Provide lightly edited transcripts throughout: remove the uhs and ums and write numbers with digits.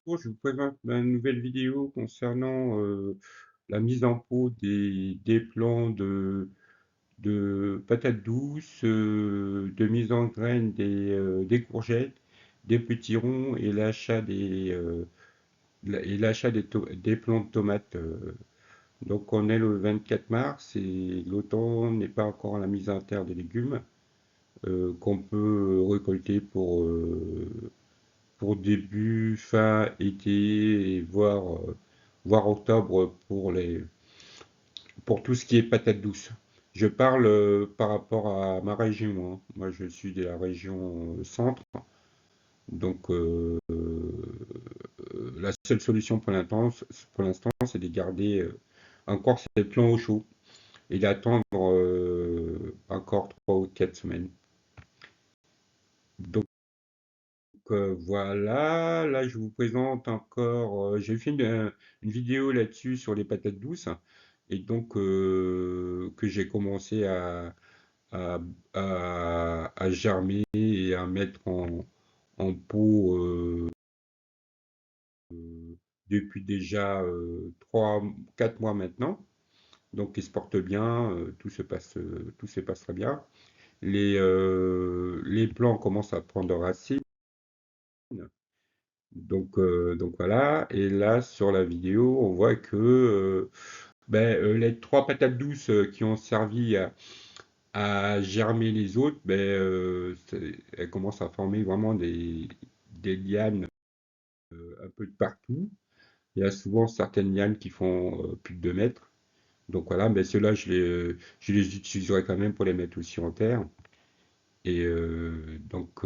Bonjour, je vous présente ma nouvelle vidéo concernant la mise en pot des plants de patates douces, de mise en graines des courgettes, des petits ronds et l'achat des plants de tomates. Donc on est le 24 mars et l'automne n'est pas encore à la mise en terre des légumes qu'on peut récolter pour début, fin été, et voire octobre pour tout ce qui est patates douces. Je parle par rapport à ma région, hein. Moi, je suis de la région centre, donc la seule solution pour l'instant, c'est de garder encore ces plants au chaud et d'attendre encore 3 ou 4 semaines. Donc voilà, là je vous présente encore, j'ai fait une vidéo là-dessus sur les patates douces et donc que j'ai commencé à, à germer et à mettre en pot depuis déjà 3, 4 mois maintenant. Donc il se porte bien, tout se passe très bien. Les plants commencent à prendre racine. Donc voilà, et là sur la vidéo, on voit que les 3 patates douces qui ont servi à germer les autres, elles commencent à former vraiment des lianes un peu de partout. Il y a souvent certaines lianes qui font plus de 2 mètres. Donc voilà, mais ceux-là, je les utiliserai quand même pour les mettre aussi en terre. Et donc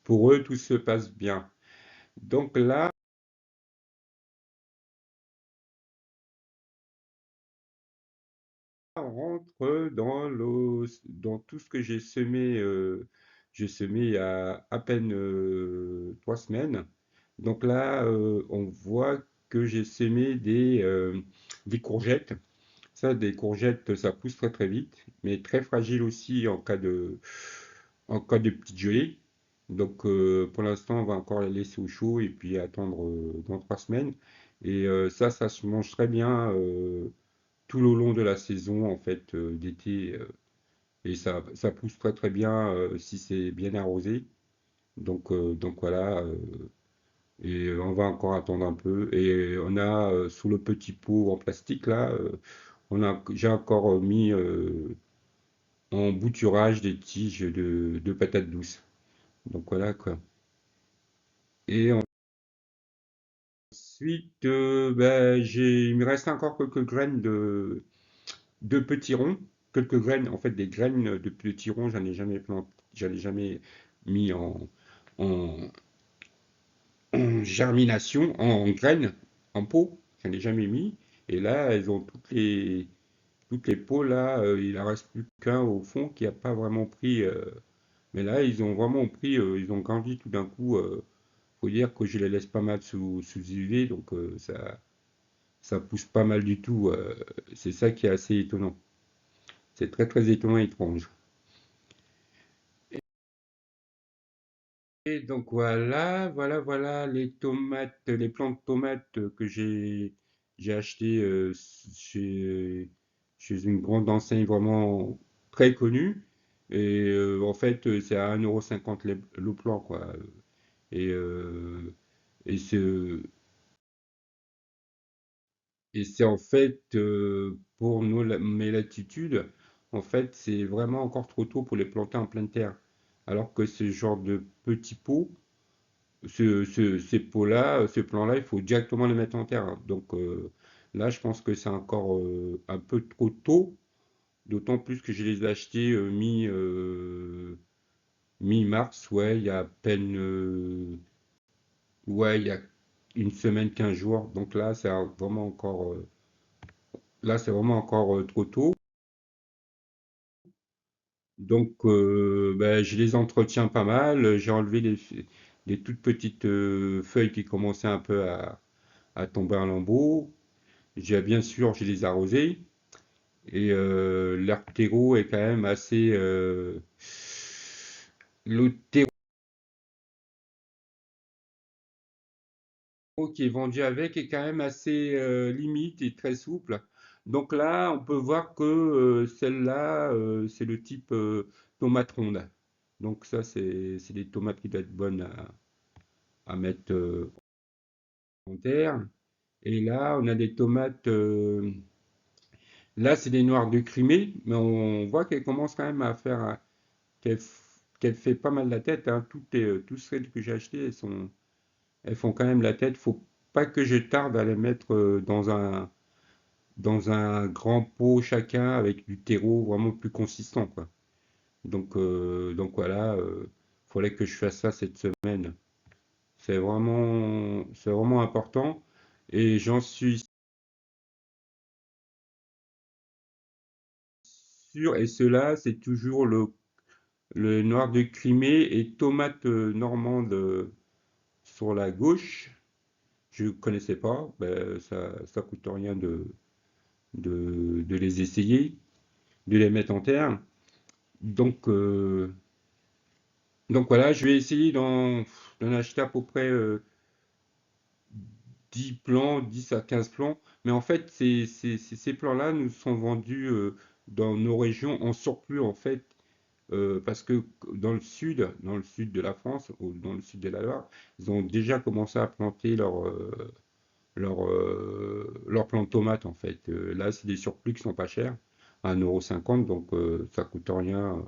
pour eux, tout se passe bien. Donc là, on rentre dans tout ce que j'ai semé il y a à peine 3 semaines. Donc là, on voit que j'ai semé des courgettes. Ça, des courgettes, ça pousse très très vite, mais très fragile aussi en cas de petite gelée. Donc pour l'instant, on va encore la laisser au chaud et puis attendre dans 3 semaines. Et ça se mange très bien tout le long de la saison en fait d'été et ça pousse très très bien si c'est bien arrosé. Donc voilà, et on va encore attendre un peu. Et on a sous le petit pot en plastique là, j'ai encore mis en bouturage des tiges de patates douces. Donc voilà quoi. Et ensuite, il me reste encore quelques graines de petits ronds, quelques graines, en fait des graines de petits ronds, j'en ai jamais mis en, en germination, en graines, en pot, j'en ai jamais mis. Et là, elles ont toutes les peaux là, il en reste plus qu'un au fond qui a pas vraiment pris. Mais là, ils ont vraiment pris, ils ont grandi tout d'un coup. Faut dire que je les laisse pas mal sous UV, donc ça pousse pas mal du tout. C'est ça qui est assez étonnant. C'est très très étonnant et étrange. Et donc voilà les tomates, les plantes de tomates que j'ai achetées chez une grande enseigne vraiment très connue. Et en fait, c'est à 1,50 € le plant, quoi. Et, euh, et c'est et c'est en fait pour mes latitudes, en fait, c'est vraiment encore trop tôt pour les planter en pleine terre. Alors que ce genre de petits pots, ces pots-là, ce plan-là, il faut directement les mettre en terre, hein. Donc là, je pense que c'est encore un peu trop tôt, d'autant plus que je les ai achetés mi-mars, ouais, il y a à peine, ouais, il y a une semaine, 15 jours. Donc là, c'est vraiment encore trop tôt. Donc, je les entretiens pas mal. J'ai enlevé les toutes petites feuilles qui commençaient un peu à tomber en lambeaux. Bien sûr, je les arrosés. Et leur terreau est quand même assez. Le terreau qui est vendu avec est quand même assez limite et très souple. Donc là, on peut voir que celle-là, c'est le type tomate ronde. Donc ça, c'est des tomates qui doivent être bonnes à mettre en terre. Et là, on a des tomates. Là, c'est des noires de Crimée, mais on voit qu'elles commencent quand même à faire, qu'elle fait pas mal la tête, hein. Toutes celles que j'ai achetées, elles font quand même la tête. Faut pas que je tarde à les mettre dans un grand pot chacun avec du terreau vraiment plus consistant, quoi. Donc voilà, faudrait que je fasse ça cette semaine. C'est vraiment important. Et j'en suis sûr, et cela, c'est toujours le noir de Crimée et tomate normande sur la gauche. Je connaissais pas, ben, ça coûte rien de les essayer, de les mettre en terre. Donc, euh, donc voilà, je vais essayer d'en acheter à peu près 10 plants, 10 à 15 plants. Mais en fait, ces plants-là nous sont vendus dans nos régions en surplus, en fait, parce que dans le sud de la France, ou dans le sud de la Loire, ils ont déjà commencé à planter leurs plants de tomates, en fait. Là, c'est des surplus qui sont pas chers, à 1,50 €, donc ça coûte rien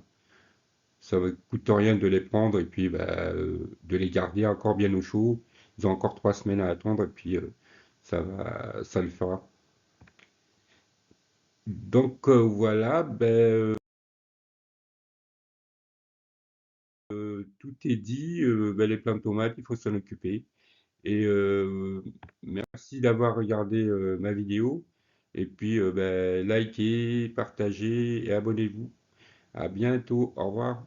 de les prendre et puis bah, de les garder encore bien au chaud. Ils ont encore 3 semaines à attendre et puis ça le fera. Donc voilà, ben, tout est dit. Ben, les plants de tomates, il faut s'en occuper. Et merci d'avoir regardé ma vidéo. Et puis, ben, likez, partagez et abonnez-vous. À bientôt. Au revoir.